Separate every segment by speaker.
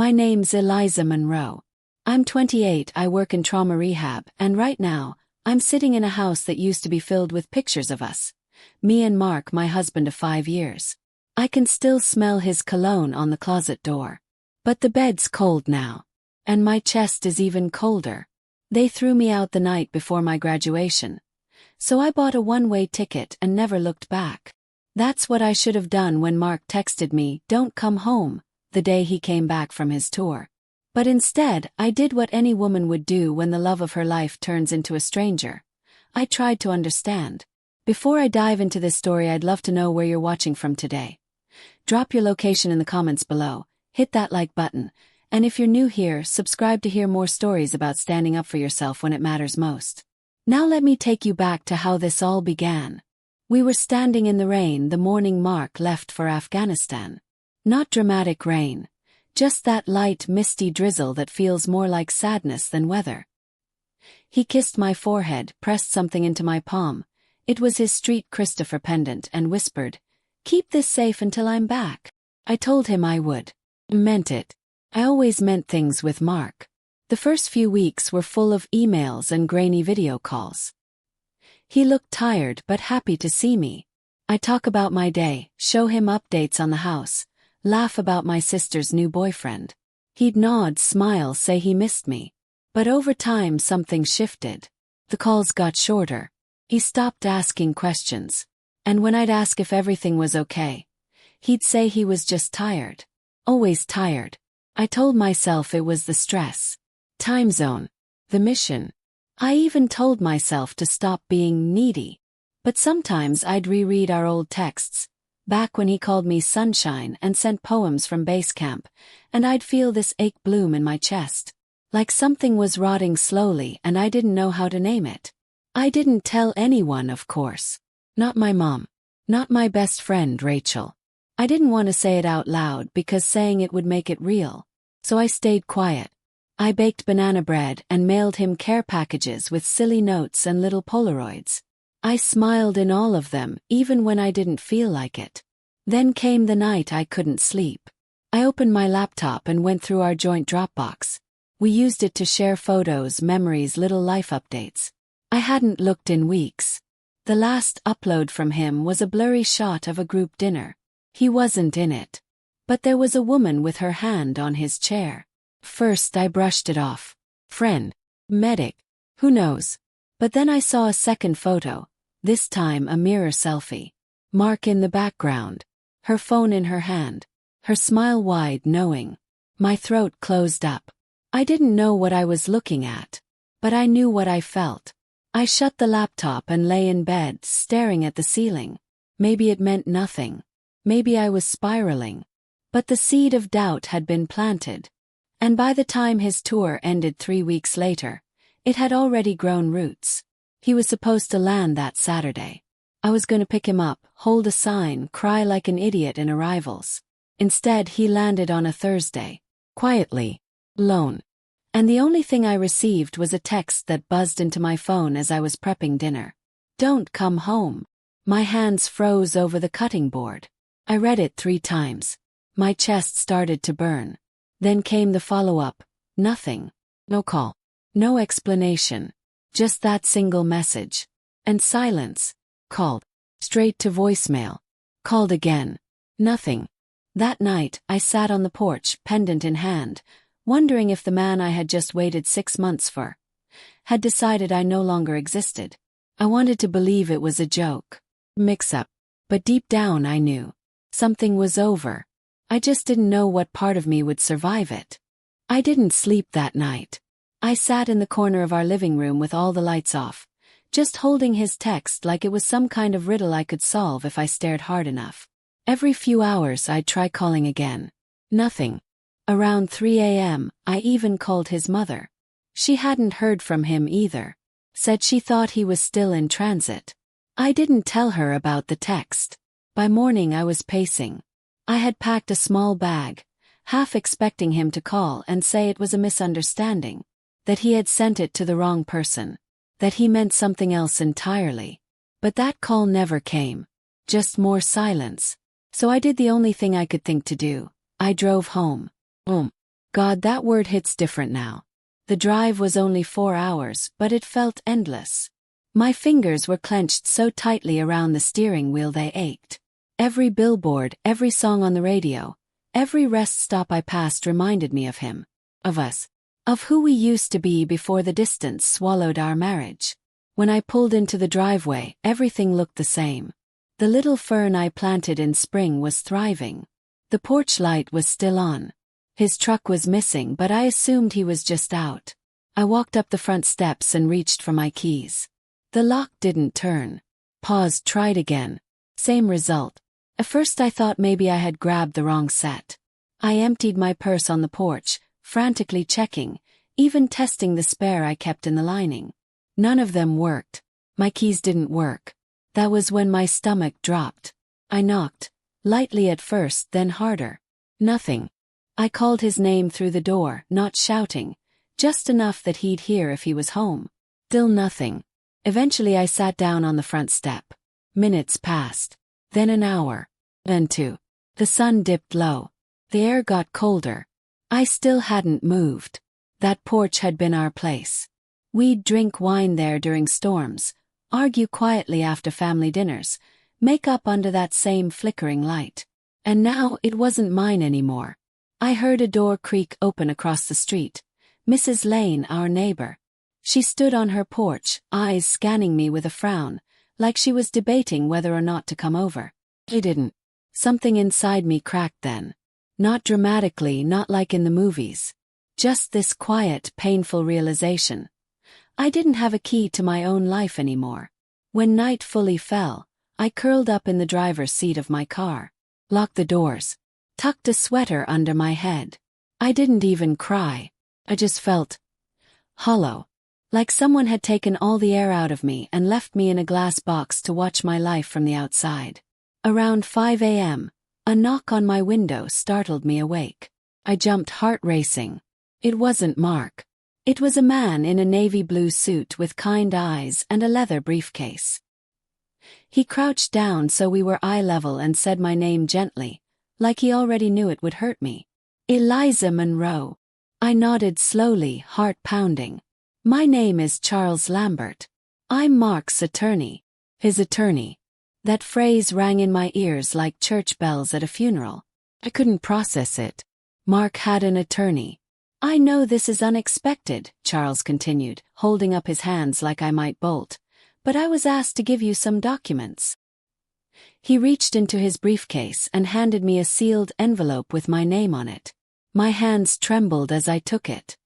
Speaker 1: My name's Eliza Monroe. I'm 28, I work in trauma rehab, and right now, I'm sitting in a house that used to be filled with pictures of us. Me and Mark, my husband of 5 years. I can still smell his cologne on the closet door. But the bed's cold now. And my chest is even colder. They threw me out the night before my graduation. So I bought a one-way ticket and never looked back. That's what I should have done when Mark texted me, "Don't come home," the day he came back from his tour. But instead, I did what any woman would do when the love of her life turns into a stranger. I tried to understand. Before I dive into this story, I'd love to know where you're watching from today. Drop your location in the comments below, hit that like button, and if you're new here, subscribe to hear more stories about standing up for yourself when it matters most. Now let me take you back to how this all began. We were standing in the rain the morning Mark left for Afghanistan. Not dramatic rain. Just that light, misty drizzle that feels more like sadness than weather. He kissed my forehead, pressed something into my palm. It was his Street Christopher pendant, and whispered, "Keep this safe until I'm back." I told him I would. Meant it. I always meant things with Mark. The first few weeks were full of emails and grainy video calls. He looked tired but happy to see me. I talk about my day, show him updates on the house, laugh about my sister's new boyfriend. He'd nod, smile, say he missed me. But over time something shifted. The calls got shorter. He stopped asking questions. And when I'd ask if everything was okay, he'd say he was just tired. Always tired. I told myself it was the stress. Time zone. The mission. I even told myself to stop being needy. But sometimes I'd reread our old texts, back when he called me sunshine and sent poems from base camp, and I'd feel this ache bloom in my chest. Like something was rotting slowly and I didn't know how to name it. I didn't tell anyone, of course. Not my mom. Not my best friend, Rachel. I didn't want to say it out loud because saying it would make it real. So I stayed quiet. I baked banana bread and mailed him care packages with silly notes and little Polaroids. I smiled in all of them, even when I didn't feel like it. Then came the night I couldn't sleep. I opened my laptop and went through our joint Dropbox. We used it to share photos, memories, little life updates. I hadn't looked in weeks. The last upload from him was a blurry shot of a group dinner. He wasn't in it. But there was a woman with her hand on his chair. First I brushed it off. Friend. Medic. Who knows? But then I saw a second photo, this time a mirror selfie. Mark in the background. Her phone in her hand. Her smile wide, knowing. My throat closed up. I didn't know what I was looking at. But I knew what I felt. I shut the laptop and lay in bed, staring at the ceiling. Maybe it meant nothing. Maybe I was spiraling. But the seed of doubt had been planted. And by the time his tour ended 3 weeks later, it had already grown roots. He was supposed to land that Saturday. I was going to pick him up, hold a sign, cry like an idiot in arrivals. Instead, he landed on a Thursday. Quietly. Alone. And the only thing I received was a text that buzzed into my phone as I was prepping dinner. "Don't come home." My hands froze over the cutting board. I read it 3 times. My chest started to burn. Then came the follow-up. Nothing. No call. No explanation. Just that single message. And silence. Called. Straight to voicemail. Called again. Nothing. That night, I sat on the porch, pendant in hand, wondering if the man I had just waited 6 months for had decided I no longer existed. I wanted to believe it was a joke. Mix-up. But deep down I knew. Something was over. I just didn't know what part of me would survive it. I didn't sleep that night. I sat in the corner of our living room with all the lights off, just holding his text like it was some kind of riddle I could solve if I stared hard enough. Every few hours I'd try calling again. Nothing. Around 3 a.m., I even called his mother. She hadn't heard from him either. Said she thought he was still in transit. I didn't tell her about the text. By morning I was pacing. I had packed a small bag, half expecting him to call and say it was a misunderstanding, that he had sent it to the wrong person, that he meant something else entirely. But that call never came. Just more silence. So I did the only thing I could think to do. I drove home. God, that word hits different now. The drive was only 4 hours, but it felt endless. My fingers were clenched so tightly around the steering wheel they ached. Every billboard, every song on the radio, every rest stop I passed reminded me of him, of us, of who we used to be before the distance swallowed our marriage. When I pulled into the driveway, everything looked the same. The little fern I planted in spring was thriving. The porch light was still on. His truck was missing, but I assumed he was just out. I walked up the front steps and reached for my keys. The lock didn't turn. Paused, tried again. Same result. At first I thought maybe I had grabbed the wrong set. I emptied my purse on the porch, frantically checking, even testing the spare I kept in the lining. None of them worked. My keys didn't work. That was when my stomach dropped. I knocked, lightly at first, then harder. Nothing. I called his name through the door, not shouting, just enough that he'd hear if he was home. Still nothing. Eventually I sat down on the front step. Minutes passed. Then an hour. Then 2. The sun dipped low. The air got colder. I still hadn't moved. That porch had been our place. We'd drink wine there during storms, argue quietly after family dinners, make up under that same flickering light. And now it wasn't mine anymore. I heard a door creak open across the street. Mrs. Lane, our neighbor. She stood on her porch, eyes scanning me with a frown, like she was debating whether or not to come over. I didn't. Something inside me cracked then. Not dramatically, not like in the movies. Just this quiet, painful realization. I didn't have a key to my own life anymore. When night fully fell, I curled up in the driver's seat of my car, locked the doors, tucked a sweater under my head. I didn't even cry. I just felt hollow. Like someone had taken all the air out of me and left me in a glass box to watch my life from the outside. Around 5 a.m., a knock on my window startled me awake. I jumped, heart racing. It wasn't Mark. It was a man in a navy blue suit with kind eyes and a leather briefcase. He crouched down so we were eye level and said my name gently, like he already knew it would hurt me. Eliza Monroe. I nodded slowly, heart pounding. My name is Charles Lambert. I'm Mark's attorney. His attorney. That phrase rang in my ears like church bells at a funeral. I couldn't process it. Mark had an attorney. I know this is unexpected, Charles continued, holding up his hands like I might bolt, but I was asked to give you some documents. He reached into his briefcase and handed me a sealed envelope with my name on it. My hands trembled as I took it.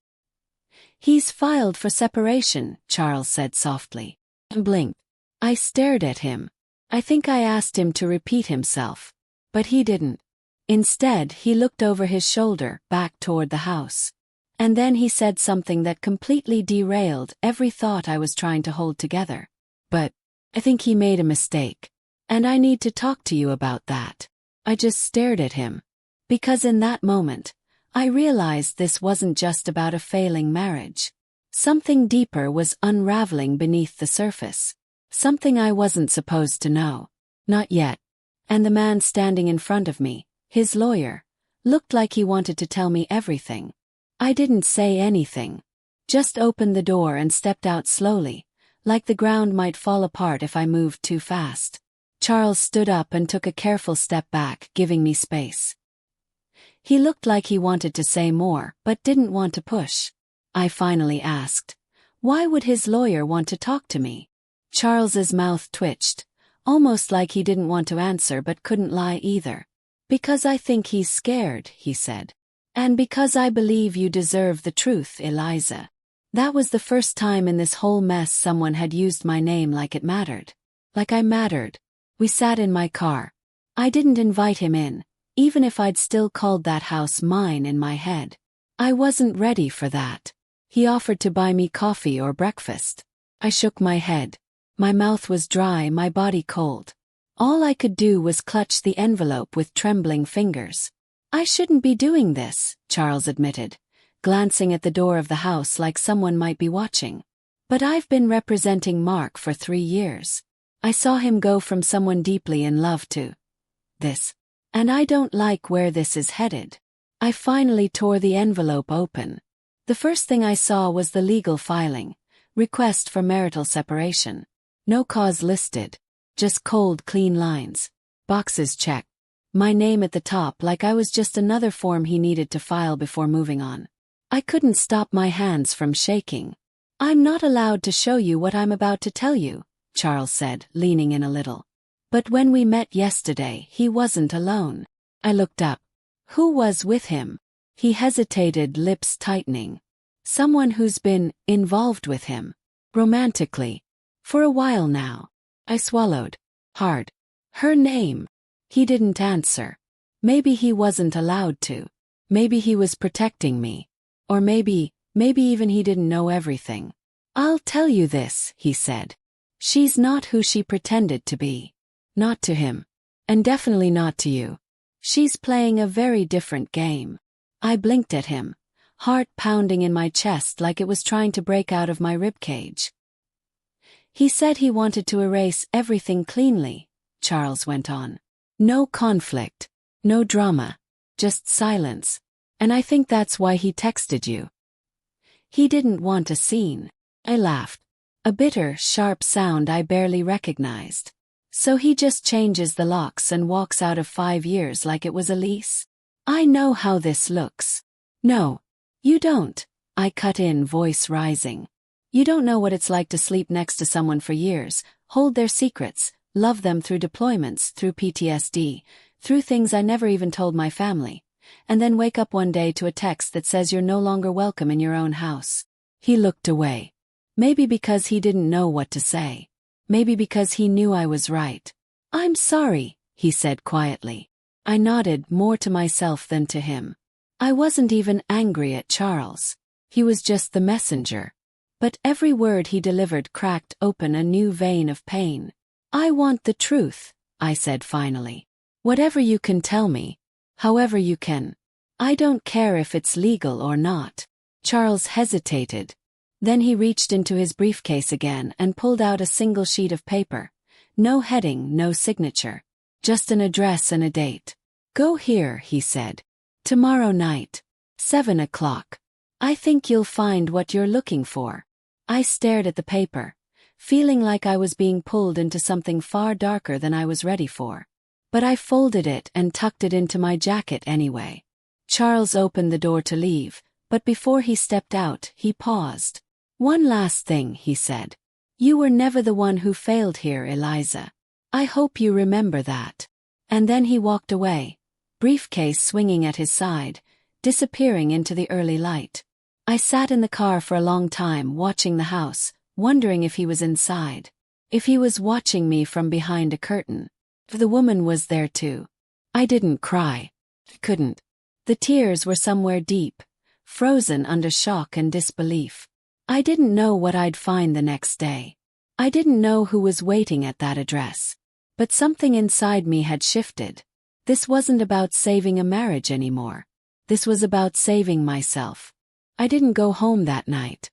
Speaker 1: He's filed for separation, Charles said softly. And blinked. I stared at him. I think I asked him to repeat himself. But he didn't. Instead, he looked over his shoulder, back toward the house. And then he said something that completely derailed every thought I was trying to hold together. But I think he made a mistake. And I need to talk to you about that. I just stared at him. Because in that moment, I realized this wasn't just about a failing marriage. Something deeper was unraveling beneath the surface. Something I wasn't supposed to know. Not yet. And the man standing in front of me, his lawyer, looked like he wanted to tell me everything. I didn't say anything. Just opened the door and stepped out slowly, like the ground might fall apart if I moved too fast. Charles stood up and took a careful step back, giving me space. He looked like he wanted to say more, but didn't want to push. I finally asked, why would his lawyer want to talk to me? Charles's mouth twitched, almost like he didn't want to answer but couldn't lie either. Because I think he's scared, he said. And because I believe you deserve the truth, Eliza. That was the first time in this whole mess someone had used my name like it mattered. Like I mattered. We sat in my car. I didn't invite him in, even if I'd still called that house mine in my head. I wasn't ready for that. He offered to buy me coffee or breakfast. I shook my head. My mouth was dry, my body cold. All I could do was clutch the envelope with trembling fingers. I shouldn't be doing this, Charles admitted, glancing at the door of the house like someone might be watching. But I've been representing Mark for 3 years. I saw him go from someone deeply in love to this. And I don't like where this is headed. I finally tore the envelope open. The first thing I saw was the legal filing, request for marital separation. No cause listed. Just cold, clean lines. Boxes checked. My name at the top like I was just another form he needed to file before moving on. I couldn't stop my hands from shaking. "I'm not allowed to show you what I'm about to tell you," Charles said, leaning in a little. "But when we met yesterday, he wasn't alone." I looked up. "Who was with him?" He hesitated, lips tightening. "Someone who's been involved with him. Romantically. For a while now." I swallowed. Hard. "Her name?" He didn't answer. Maybe he wasn't allowed to. Maybe he was protecting me. Or maybe even he didn't know everything. "I'll tell you this," he said. "She's not who she pretended to be. Not to him. And definitely not to you. She's playing a very different game." I blinked at him, heart pounding in my chest like it was trying to break out of my ribcage. "He said he wanted to erase everything cleanly," Charles went on. "No conflict. No drama. Just silence. And I think that's why he texted you. He didn't want a scene." I laughed. A bitter, sharp sound I barely recognized. "So he just changes the locks and walks out of 5 years like it was a lease? I know how this looks." "No. You don't," I cut in, voice rising. "You don't know what it's like to sleep next to someone for years, hold their secrets, love them through deployments, through PTSD, through things I never even told my family, and then wake up one day to a text that says you're no longer welcome in your own house." He looked away. Maybe because he didn't know what to say. Maybe because he knew I was right. "I'm sorry," he said quietly. I nodded, more to myself than to him. I wasn't even angry at Charles. He was just the messenger. But every word he delivered cracked open a new vein of pain. "I want the truth," I said finally. "Whatever you can tell me. However you can. I don't care if it's legal or not." Charles hesitated. Then he reached into his briefcase again and pulled out a single sheet of paper. No heading, no signature. Just an address and a date. "Go here," he said. "Tomorrow night. 7 o'clock. I think you'll find what you're looking for." I stared at the paper, feeling like I was being pulled into something far darker than I was ready for. But I folded it and tucked it into my jacket anyway. Charles opened the door to leave, but before he stepped out, he paused. "One last thing," he said. "You were never the one who failed here, Eliza. I hope you remember that." And then he walked away, briefcase swinging at his side, disappearing into the early light. I sat in the car for a long time watching the house, wondering if he was inside. If he was watching me from behind a curtain. If the woman was there too. I didn't cry. Couldn't. The tears were somewhere deep, frozen under shock and disbelief. I didn't know what I'd find the next day. I didn't know who was waiting at that address. But something inside me had shifted. This wasn't about saving a marriage anymore. This was about saving myself. I didn't go home that night.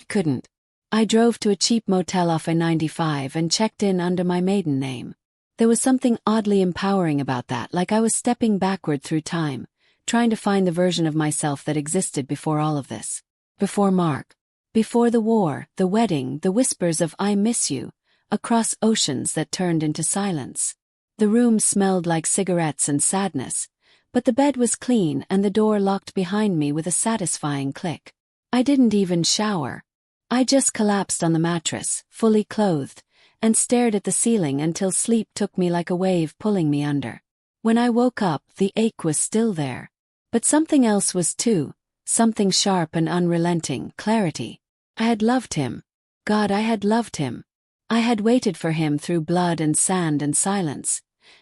Speaker 1: Couldn't. I drove to a cheap motel off I-95 and checked in under my maiden name. There was something oddly empowering about that, like I was stepping backward through time, trying to find the version of myself that existed before all of this. Before Mark. Before the war, the wedding, the whispers of "I miss you," across oceans that turned into silence. The room smelled like cigarettes and sadness, but the bed was clean and the door locked behind me with a satisfying click. I didn't even shower. I just collapsed on the mattress, fully clothed, and stared at the ceiling until sleep took me like a wave pulling me under. When I woke up, the ache was still there. But something else was too, something sharp and unrelenting, clarity. I had loved him. God, I had loved him. I had waited for him through blood and sand and silence,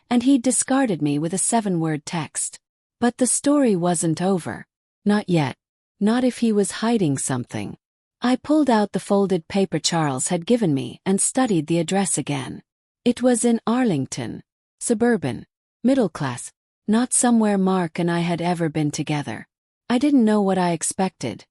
Speaker 1: and he'd discarded me with a 7-word text. But the story wasn't over. Not yet. Not if he was hiding something. I pulled out the folded paper Charles had given me and studied the address again. It was in Arlington. Suburban. Middle class. Not somewhere Mark and I had ever been together. I didn't know what I expected.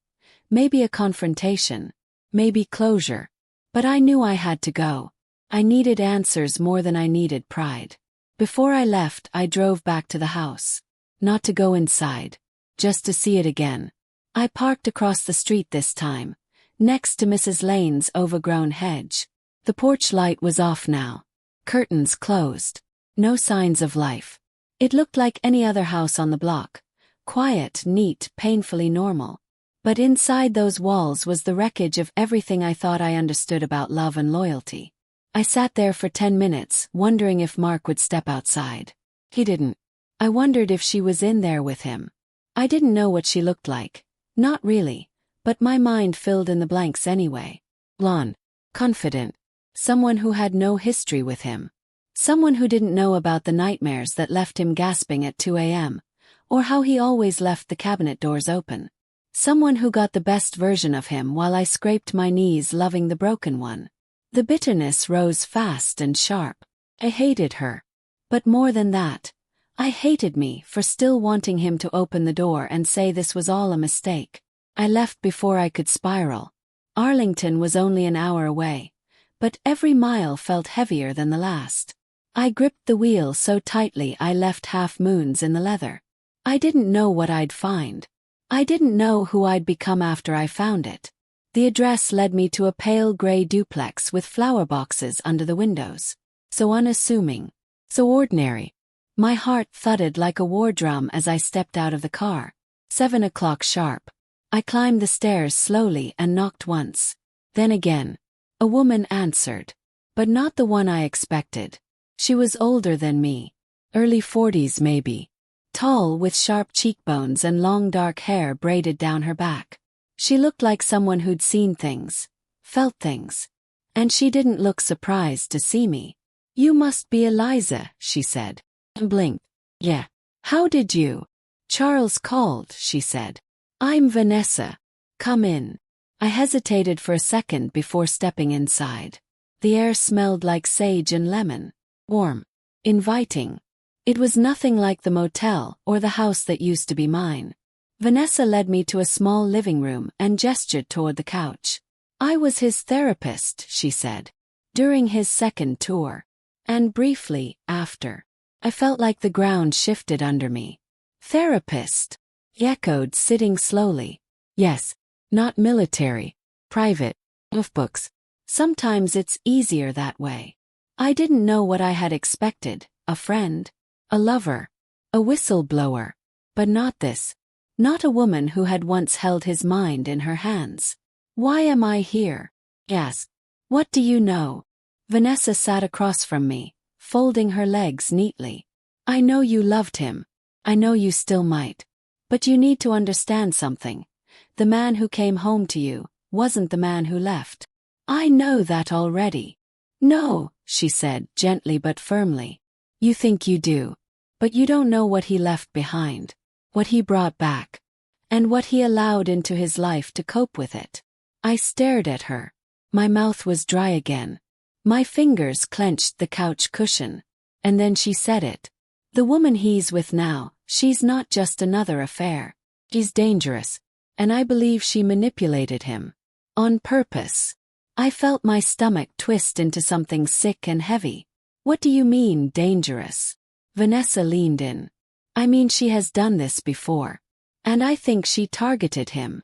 Speaker 1: Maybe a confrontation. Maybe closure. But I knew I had to go. I needed answers more than I needed pride. Before I left, I drove back to the house. Not to go inside. just to see it again. I parked across the street this time, next to Mrs. Lane's overgrown hedge. The porch light was off now. Curtains closed. No signs of life. It looked like any other house on the block. Quiet, neat, painfully normal. But inside those walls was the wreckage of everything I thought I understood about love and loyalty. I sat there for 10 minutes, wondering if Mark would step outside. He didn't. I wondered if she was in there with him. I didn't know what she looked like. Not really. But my mind filled in the blanks anyway. Blonde. Confident. Someone who had no history with him. Someone who didn't know about the nightmares that left him gasping at 2 a.m., or how he always left the cabinet doors open. Someone who got the best version of him while I scraped my knees loving the broken one. The bitterness rose fast and sharp. I hated her. But more than that, I hated me for still wanting him to open the door and say this was all a mistake. I left before I could spiral. Arlington was only an hour away, but every mile felt heavier than the last. I gripped the wheel so tightly I left half moons in the leather. I didn't know what I'd find. I didn't know who I'd become after I found it. The address led me to a pale gray duplex with flower boxes under the windows. So unassuming. So ordinary. My heart thudded like a war drum as I stepped out of the car. 7 o'clock sharp. I climbed the stairs slowly and knocked once. Then again. A woman answered. But not the one I expected. She was older than me. Early 40s maybe. Tall with sharp cheekbones and long dark hair braided down her back. She looked like someone who'd seen things. Felt things. And she didn't look surprised to see me. "You must be Eliza," she said. And blinked. "Yeah. How did you?" "Charles called," she said. "I'm Vanessa. Come in." I hesitated for a second before stepping inside. The air smelled like sage and lemon. Warm. Inviting. It was nothing like the motel or the house that used to be mine. Vanessa led me to a small living room and gestured toward the couch. "I was his therapist," she said, "during his second tour. And briefly, after. I felt like the ground shifted under me." "Therapist?" he echoed, sitting slowly. "Yes. Not military. Private. Of books. Sometimes it's easier that way." I didn't know what I had expected. A friend. A lover. A whistleblower. But not this. Not a woman who had once held his mind in her hands. "Why am I here?" he asked. "What do you know?" Vanessa sat across from me, folding her legs neatly. "I know you loved him. I know you still might. But you need to understand something. The man who came home to you wasn't the man who left." "I know that already." "No," she said, gently but firmly. "You think you do. But you don't know what he left behind. What he brought back. And what he allowed into his life to cope with it." I stared at her. My mouth was dry again. My fingers clenched the couch cushion. And then she said it. "The woman he's with now, she's not just another affair. She's dangerous. And I believe she manipulated him. On purpose." I felt my stomach twist into something sick and heavy. "What do you mean, dangerous?" Vanessa leaned in. "I mean she has done this before. And I think she targeted him."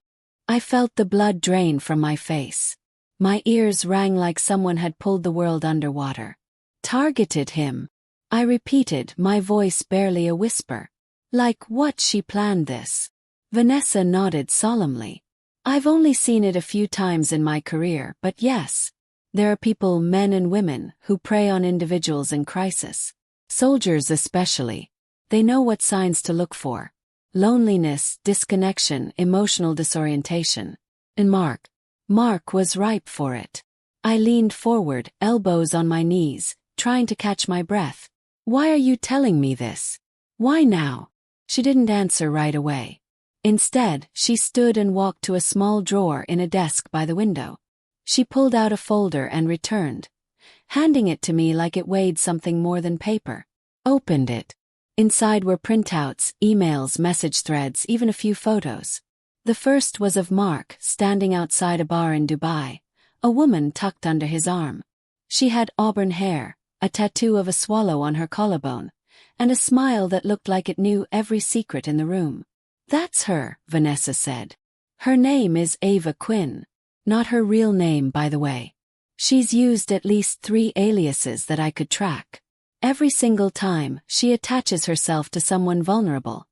Speaker 1: I felt the blood drain from my face. My ears rang like someone had pulled the world underwater. "Targeted him?" I repeated, my voice barely a whisper. "Like what she planned this?" Vanessa nodded solemnly. "I've only seen it a few times in my career, but yes. There are people, men and women, who prey on individuals in crisis. Soldiers especially. They know what signs to look for. Loneliness, disconnection, emotional disorientation. And Mark was ripe for it." I leaned forward, elbows on my knees, trying to catch my breath. "Why are you telling me this? Why now?" She didn't answer right away. Instead, she stood and walked to a small drawer in a desk by the window. She pulled out a folder and returned, handing it to me like it weighed something more than paper. Opened it. Inside were printouts, emails, message threads, even a few photos. The first was of Mark, standing outside a bar in Dubai, a woman tucked under his arm. She had auburn hair, a tattoo of a swallow on her collarbone, and a smile that looked like it knew every secret in the room. That's her, Vanessa said. Her name is Ava Quinn. Not her real name, by the way. She's used at least 3 aliases that I could track. Every single time, she attaches herself to someone vulnerable.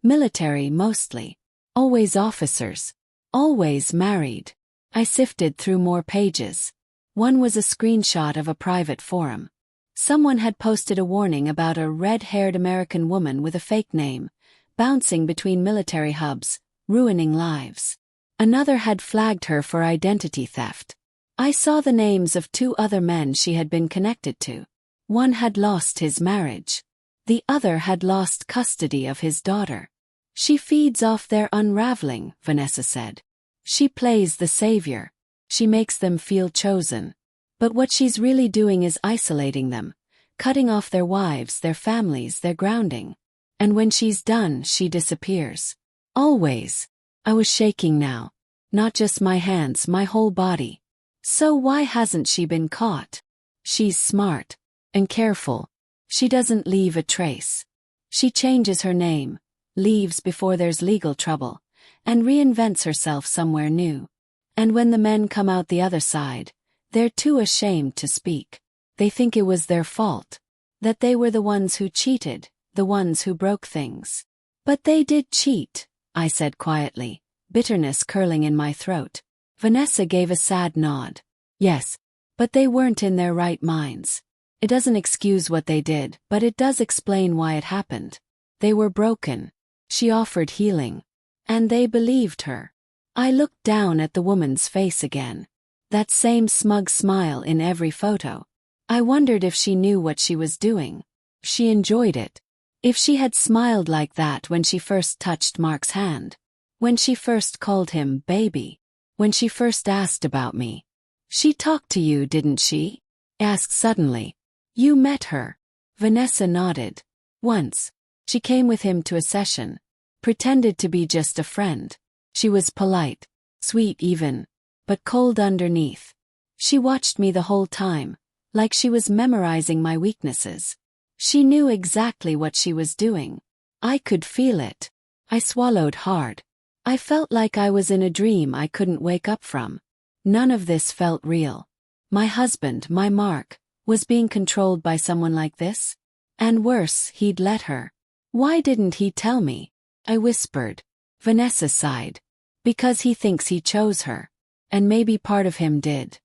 Speaker 1: Military mostly. Always officers. Always married. I sifted through more pages. One was a screenshot of a private forum. Someone had posted a warning about a red-haired American woman with a fake name, bouncing between military hubs, ruining lives. Another had flagged her for identity theft. I saw the names of 2 other men she had been connected to. One had lost his marriage. The other had lost custody of his daughter. She feeds off their unraveling, Vanessa said. She plays the savior. She makes them feel chosen. But what she's really doing is isolating them, cutting off their wives, their families, their grounding. And when she's done, she disappears. Always. I was shaking now. Not just my hands, my whole body. So why hasn't she been caught? She's smart. And careful. She doesn't leave a trace. She changes her name, leaves before there's legal trouble, and reinvents herself somewhere new. And when the men come out the other side, they're too ashamed to speak. They think it was their fault. That they were the ones who cheated, the ones who broke things. But they did cheat, I said quietly, bitterness curling in my throat. Vanessa gave a sad nod. Yes. But they weren't in their right minds. It doesn't excuse what they did, but it does explain why it happened. They were broken. She offered healing. And they believed her. I looked down at the woman's face again. That same smug smile in every photo. I wondered if she knew what she was doing. She enjoyed it. If she had smiled like that when she first touched Mark's hand. When she first called him baby. When she first asked about me. She talked to you, didn't she? Asked suddenly. You met her. Vanessa nodded. Once. She came with him to a session. Pretended to be just a friend. She was polite. Sweet even. But cold underneath. She watched me the whole time. Like she was memorizing my weaknesses. She knew exactly what she was doing. I could feel it. I swallowed hard. I felt like I was in a dream I couldn't wake up from. None of this felt real. My husband, my Mark, was being controlled by someone like this? And worse, he'd let her. Why didn't he tell me? I whispered. Vanessa sighed. Because he thinks he chose her. And maybe part of him did.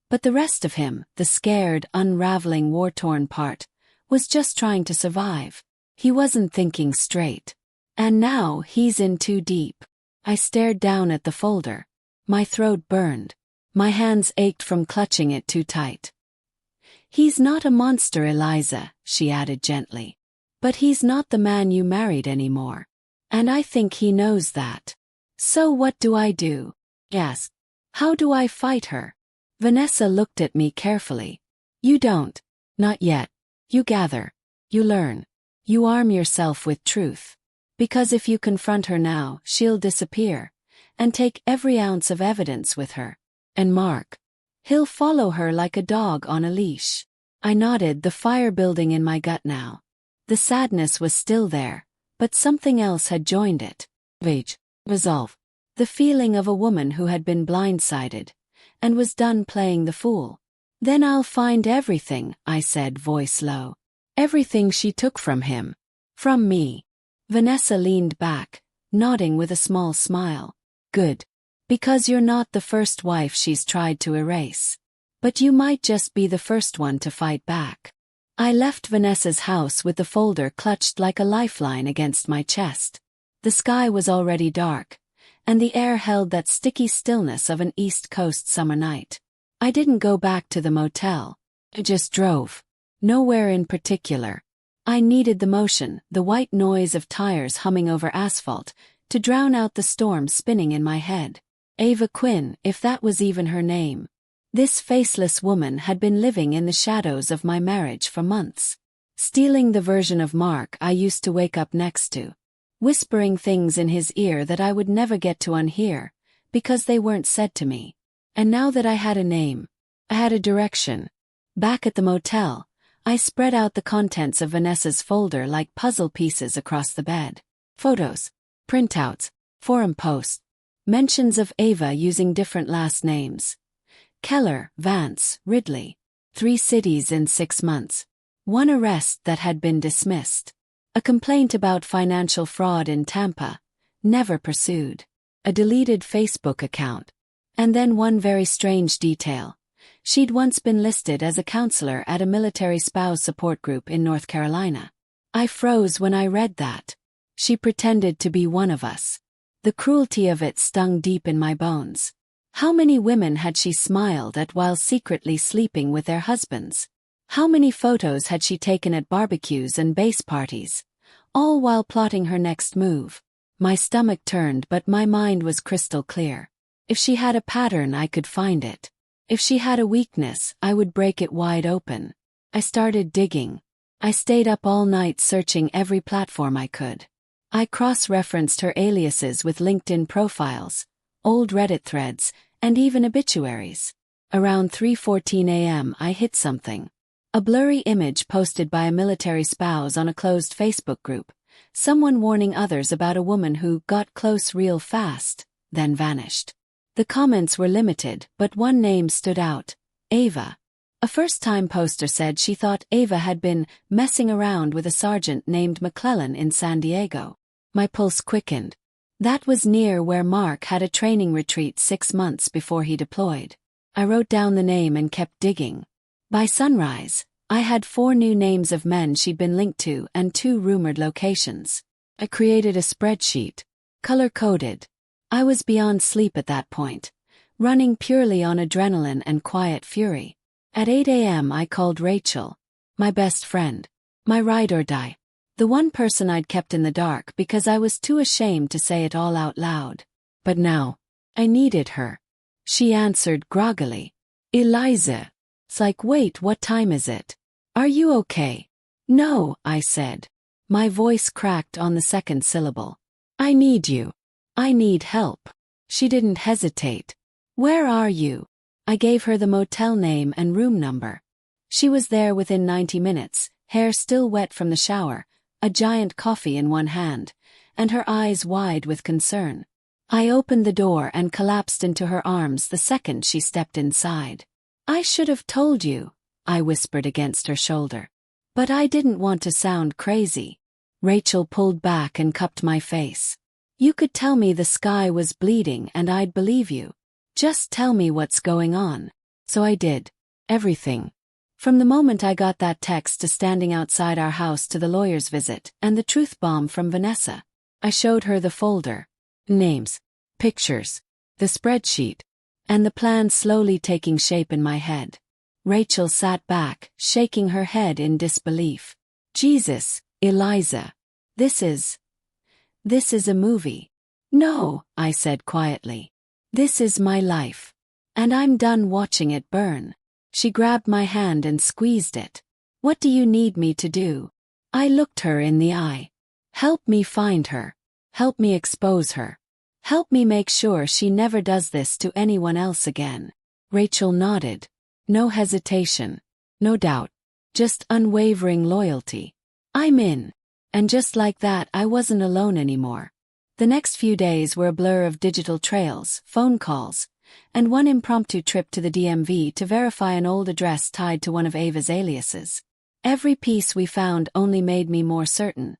Speaker 1: But the rest of him, the scared, unraveling, war-torn part, was just trying to survive. He wasn't thinking straight. And now he's in too deep. I stared down at the folder. My throat burned. My hands ached from clutching it too tight. He's not a monster, Eliza, she added gently. But he's not the man you married anymore. And I think he knows that. So what do I do? Asked. How do I fight her? Vanessa looked at me carefully. You don't. Not yet. You gather. You learn. You arm yourself with truth. Because if you confront her now, she'll disappear. And take every ounce of evidence with her. And Mark. He'll follow her like a dog on a leash. I nodded, the fire building in my gut now. The sadness was still there, but something else had joined it. Rage. Resolve. The feeling of a woman who had been blindsided, and was done playing the fool. Then I'll find everything, I said, voice low. Everything she took from him. From me. Vanessa leaned back, nodding with a small smile. Good. Because you're not the first wife she's tried to erase. But you might just be the first one to fight back. I left Vanessa's house with the folder clutched like a lifeline against my chest. The sky was already dark, and the air held that sticky stillness of an East Coast summer night. I didn't go back to the motel. I just drove. Nowhere in particular. I needed the motion, the white noise of tires humming over asphalt, to drown out the storm spinning in my head. Ava Quinn, if that was even her name. This faceless woman had been living in the shadows of my marriage for months. Stealing the version of Mark I used to wake up next to. Whispering things in his ear that I would never get to unhear, because they weren't said to me. And now that I had a name, I had a direction. Back at the motel, I spread out the contents of Vanessa's folder like puzzle pieces across the bed. Photos. Printouts, forum posts, mentions of Ava using different last names. Keller, Vance, Ridley. 3 cities in 6 months. 1 arrest that had been dismissed. A complaint about financial fraud in Tampa, never pursued. A deleted Facebook account. And then one very strange detail. She'd once been listed as a counselor at a military spouse support group in North Carolina. I froze when I read that. She pretended to be one of us. The cruelty of it stung deep in my bones. How many women had she smiled at while secretly sleeping with their husbands? How many photos had she taken at barbecues and base parties? All while plotting her next move. My stomach turned, but my mind was crystal clear. If she had a pattern, I could find it. If she had a weakness, I would break it wide open. I started digging. I stayed up all night searching every platform I could. I cross-referenced her aliases with LinkedIn profiles, old Reddit threads, and even obituaries. Around 3:14 a.m. I hit something. A blurry image posted by a military spouse on a closed Facebook group. Someone warning others about a woman who got close real fast, then vanished. The comments were limited, but one name stood out. Ava. A first-time poster said she thought Ava had been messing around with a sergeant named McClellan in San Diego. My pulse quickened. That was near where Mark had a training retreat 6 months before he deployed. I wrote down the name and kept digging. By sunrise, I had 4 new names of men she'd been linked to and 2 rumored locations. I created a spreadsheet, color-coded. I was beyond sleep at that point, running purely on adrenaline and quiet fury. At 8 a.m. I called Rachel, my best friend, my ride or die. The one person I'd kept in the dark because I was too ashamed to say it all out loud. But now, I needed her. She answered groggily. Eliza. It's like, wait, what time is it? Are you okay? No, I said. My voice cracked on the second syllable. I need you. I need help. She didn't hesitate. Where are you? I gave her the motel name and room number. She was there within 90 minutes, hair still wet from the shower, a giant coffee in one hand, and her eyes wide with concern. I opened the door and collapsed into her arms the second she stepped inside. I should have told you, I whispered against her shoulder. But I didn't want to sound crazy. Rachel pulled back and cupped my face. You could tell me the sky was bleeding and I'd believe you. Just tell me what's going on. So I did. Everything. From the moment I got that text to standing outside our house to the lawyer's visit and the truth bomb from Vanessa. I showed her the folder. Names. Pictures. The spreadsheet. And the plan slowly taking shape in my head. Rachel sat back, shaking her head in disbelief. Jesus, Eliza. This is a movie. No, I said quietly. This is my life. And I'm done watching it burn. She grabbed my hand and squeezed it. What do you need me to do? I looked her in the eye. Help me find her. Help me expose her. Help me make sure she never does this to anyone else again. Rachel nodded. No hesitation. No doubt. Just unwavering loyalty. I'm in. And just like that, I wasn't alone anymore. The next few days were a blur of digital trails, phone calls, and one impromptu trip to the DMV to verify an old address tied to one of Ava's aliases. Every piece we found only made me more certain.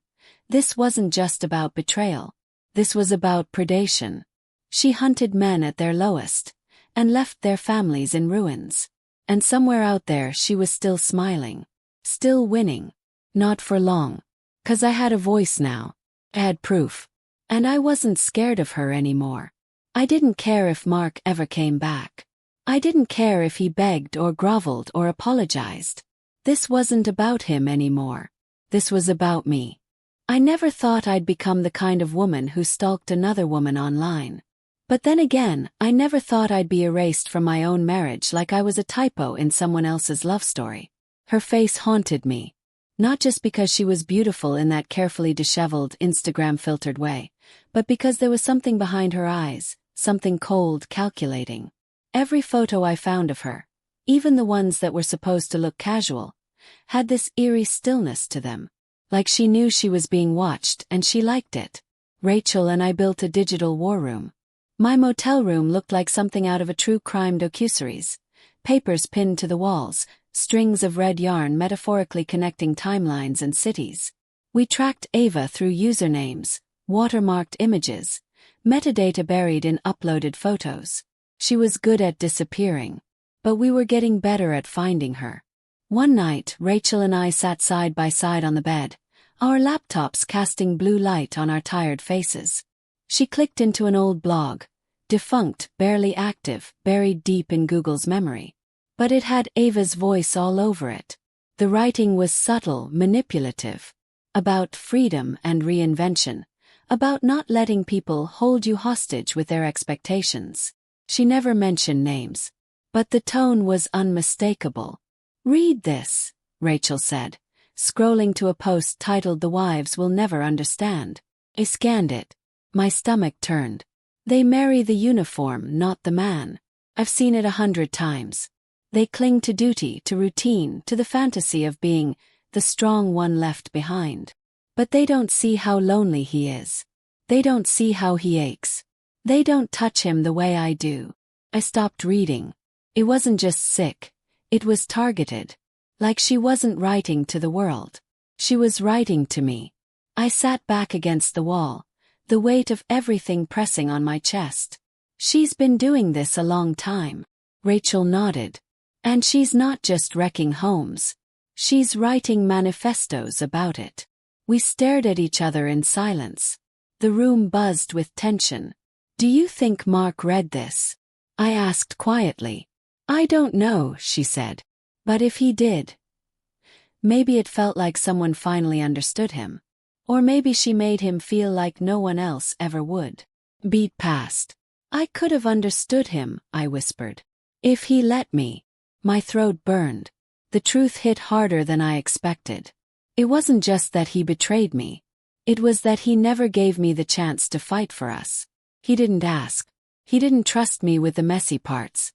Speaker 1: This wasn't just about betrayal. This was about predation. She hunted men at their lowest, and left their families in ruins. And somewhere out there she was still smiling. Still winning. Not for long. 'Cause I had a voice now. I had proof. And I wasn't scared of her anymore. I didn't care if Mark ever came back. I didn't care if he begged or groveled or apologized. This wasn't about him anymore. This was about me. I never thought I'd become the kind of woman who stalked another woman online. But then again, I never thought I'd be erased from my own marriage like I was a typo in someone else's love story. Her face haunted me. Not just because she was beautiful in that carefully disheveled, Instagram-filtered way, but because there was something behind her eyes, something cold, calculating. Every photo I found of her, even the ones that were supposed to look casual, had this eerie stillness to them. Like she knew she was being watched and she liked it. Rachel and I built a digital war room. My motel room looked like something out of a true crime docuseries. Papers pinned to the walls, strings of red yarn metaphorically connecting timelines and cities. We tracked Ava through usernames, watermarked images, metadata buried in uploaded photos. She was good at disappearing, but we were getting better at finding her. One night, Rachel and I sat side by side on the bed, our laptops casting blue light on our tired faces. She clicked into an old blog, defunct, barely active, buried deep in Google's memory. But it had Ava's voice all over it. The writing was subtle, manipulative, about freedom and reinvention, about not letting people hold you hostage with their expectations. She never mentioned names, but the tone was unmistakable. "Read this," Rachel said, scrolling to a post titled "The Wives Will Never Understand." I scanned it. My stomach turned. They marry the uniform, not the man. I've seen it 100 times. They cling to duty, to routine, to the fantasy of being the strong one left behind. But they don't see how lonely he is. They don't see how he aches. They don't touch him the way I do. I stopped reading. It wasn't just sick. It was targeted. Like she wasn't writing to the world. She was writing to me. I sat back against the wall, the weight of everything pressing on my chest. "She's been doing this a long time." Rachel nodded. "And she's not just wrecking homes. She's writing manifestos about it." We stared at each other in silence. The room buzzed with tension. "Do you think Mark read this?" I asked quietly. "I don't know," she said. "But if he did, maybe it felt like someone finally understood him. Or maybe she made him feel like no one else ever would." Beat passed. "I could have understood him," I whispered. "If he let me." My throat burned. The truth hit harder than I expected. It wasn't just that he betrayed me. It was that he never gave me the chance to fight for us. He didn't ask. He didn't trust me with the messy parts.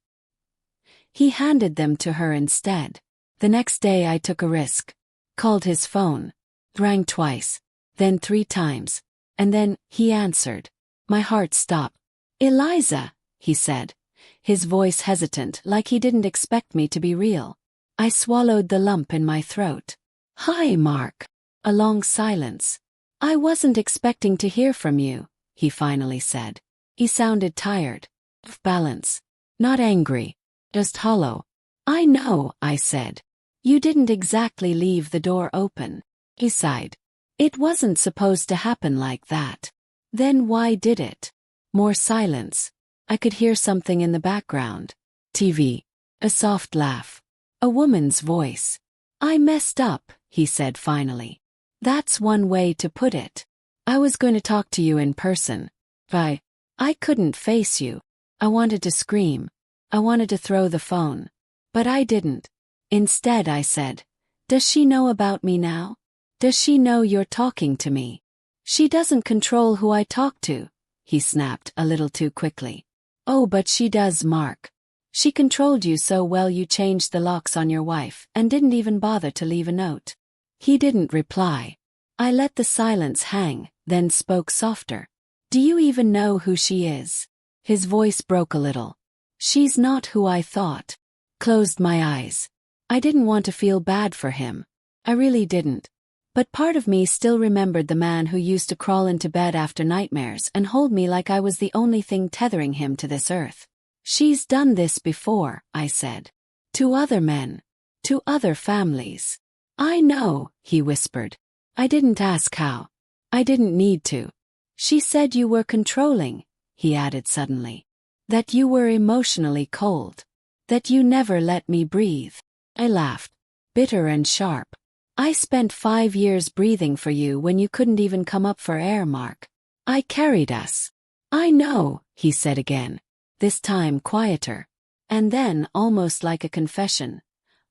Speaker 1: He handed them to her instead. The next day I took a risk. Called his phone. Rang twice. Then 3 times. And then he answered. My heart stopped. "Eliza," he said, his voice hesitant, like he didn't expect me to be real. I swallowed the lump in my throat. "Hi, Mark." A long silence. "I wasn't expecting to hear from you," he finally said. He sounded tired. Off balance. Not angry. Just hollow. "I know," I said. "You didn't exactly leave the door open." He sighed. "It wasn't supposed to happen like that." "Then why did it?" More silence. I could hear something in the background. TV. A soft laugh. A woman's voice. "I messed up," he said finally. "That's one way to put it. I was going to talk to you in person. I couldn't face you. I wanted to scream. I wanted to throw the phone. But I didn't. Instead I said, does she know about me now? Does she know you're talking to me?" "She doesn't control who I talk to," he snapped a little too quickly. "Oh, but she does, Mark. She controlled you so well you changed the locks on your wife and didn't even bother to leave a note." He didn't reply. I let the silence hang, then spoke softer. "Do you even know who she is?" His voice broke a little. "She's not who I thought." Closed my eyes. I didn't want to feel bad for him. I really didn't. But part of me still remembered the man who used to crawl into bed after nightmares and hold me like I was the only thing tethering him to this earth. "She's done this before," I said. "To other men. To other families." "I know," he whispered. "I didn't ask how. I didn't need to." "She said you were controlling," he added suddenly. "That you were emotionally cold. That you never let me breathe." I laughed. Bitter and sharp. "I spent 5 years breathing for you when you couldn't even come up for air, Mark. I carried us." "I know," he said again. This time quieter. And then, almost like a confession,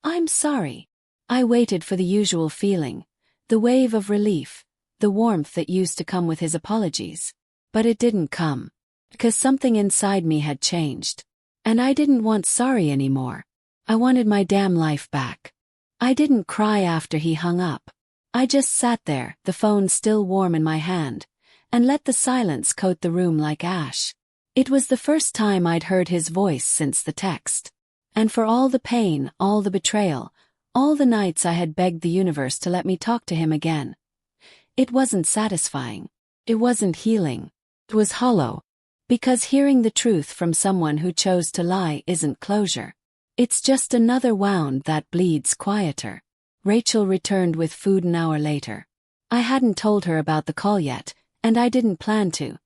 Speaker 1: "I'm sorry." I waited for the usual feeling. The wave of relief. The warmth that used to come with his apologies. But it didn't come. Because something inside me had changed. And I didn't want sorry anymore. I wanted my damn life back. I didn't cry after he hung up. I just sat there, the phone still warm in my hand, and let the silence coat the room like ash. It was the first time I'd heard his voice since the text. And for all the pain, all the betrayal, all the nights I had begged the universe to let me talk to him again, it wasn't satisfying. It wasn't healing. It was hollow. Because hearing the truth from someone who chose to lie isn't closure. It's just another wound that bleeds quieter. Rachel returned with food an hour later. I hadn't told her about the call yet, and I didn't plan to.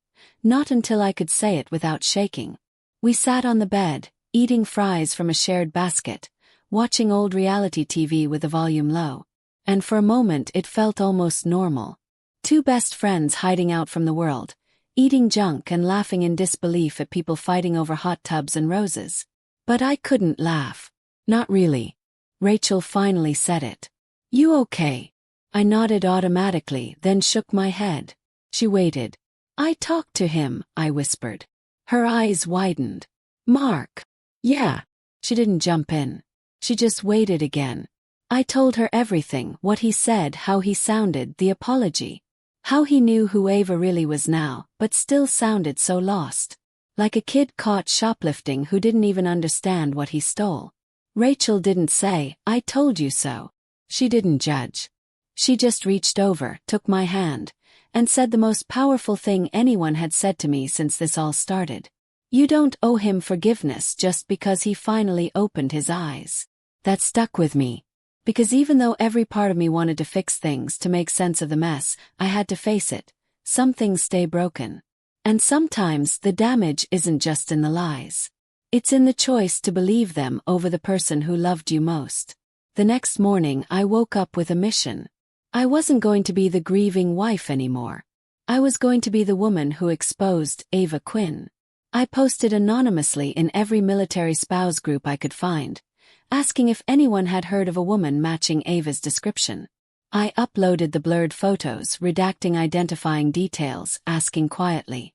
Speaker 1: Not until I could say it without shaking. We sat on the bed, eating fries from a shared basket, watching old reality TV with the volume low. And for a moment it felt almost normal. Two best friends hiding out from the world, eating junk and laughing in disbelief at people fighting over hot tubs and roses. But I couldn't laugh. Not really. Rachel finally said it. "You okay?" I nodded automatically, then shook my head. She waited. "I talked to him," I whispered. Her eyes widened. "Mark." "Yeah." She didn't jump in. She just waited again. I told her everything, what he said, how he sounded, the apology. How he knew who Ava really was now, but still sounded so lost. Like a kid caught shoplifting who didn't even understand what he stole. Rachel didn't say, "I told you so." She didn't judge. She just reached over, took my hand, and said the most powerful thing anyone had said to me since this all started. "You don't owe him forgiveness just because he finally opened his eyes." That stuck with me. Because even though every part of me wanted to fix things to make sense of the mess, I had to face it. Some things stay broken. And sometimes the damage isn't just in the lies. It's in the choice to believe them over the person who loved you most. The next morning I woke up with a mission. I wasn't going to be the grieving wife anymore. I was going to be the woman who exposed Ava Quinn. I posted anonymously in every military spouse group I could find, asking if anyone had heard of a woman matching Ava's description. I uploaded the blurred photos, redacting identifying details, asking quietly,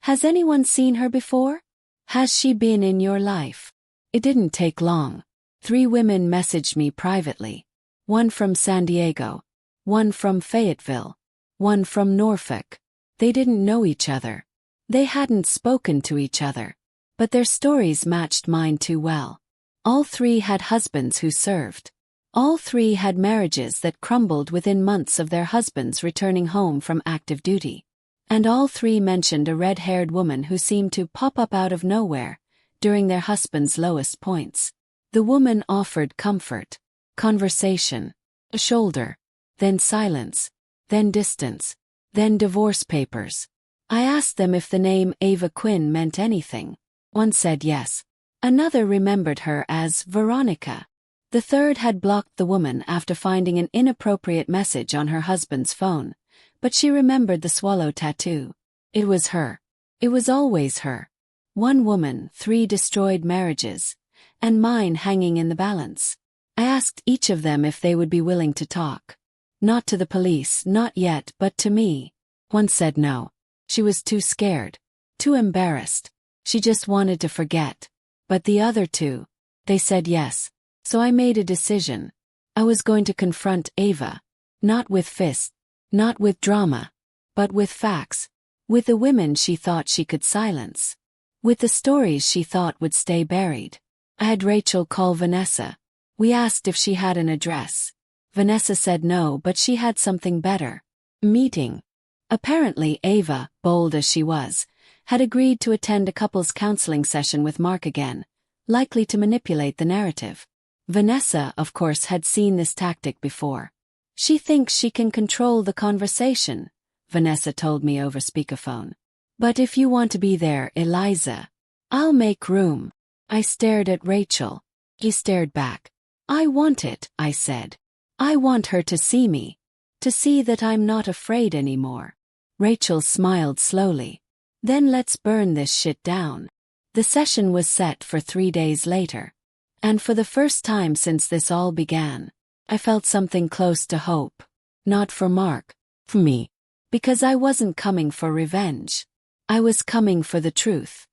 Speaker 1: "Has anyone seen her before? Has she been in your life?" It didn't take long. 3 women messaged me privately. One from San Diego. One from Fayetteville. One from Norfolk. They didn't know each other. They hadn't spoken to each other. But their stories matched mine too well. All 3 had husbands who served. All 3 had marriages that crumbled within months of their husbands returning home from active duty. And all 3 mentioned a red-haired woman who seemed to pop up out of nowhere during their husband's lowest points. The woman offered comfort, conversation, a shoulder, then silence, then distance, then divorce papers. I asked them if the name Ava Quinn meant anything. One said yes. Another remembered her as Veronica. The third had blocked the woman after finding an inappropriate message on her husband's phone, but she remembered the swallow tattoo. It was her. It was always her. One woman, 3 destroyed marriages, and mine hanging in the balance. I asked each of them if they would be willing to talk. Not to the police, not yet, but to me. One said no. She was too scared, too embarrassed. She just wanted to forget. But the other 2, they said yes. So I made a decision. I was going to confront Ava. Not with fists, not with drama, but with facts. With the women she thought she could silence. With the stories she thought would stay buried. I had Rachel call Vanessa. We asked if she had an address. Vanessa said no, but she had something better. Meeting. Apparently Ava, bold as she was, had agreed to attend a couples counseling session with Mark again, likely to manipulate the narrative. Vanessa, of course, had seen this tactic before. "She thinks she can control the conversation," Vanessa told me over speakerphone. "But if you want to be there, Eliza, I'll make room." I stared at Rachel. He stared back. "I want it," I said. "I want her to see me. To see that I'm not afraid anymore." Rachel smiled slowly. "Then let's burn this shit down." The session was set for 3 days later. And for the first time since this all began, I felt something close to hope. Not for Mark. For me. Because I wasn't coming for revenge. I was coming for the truth.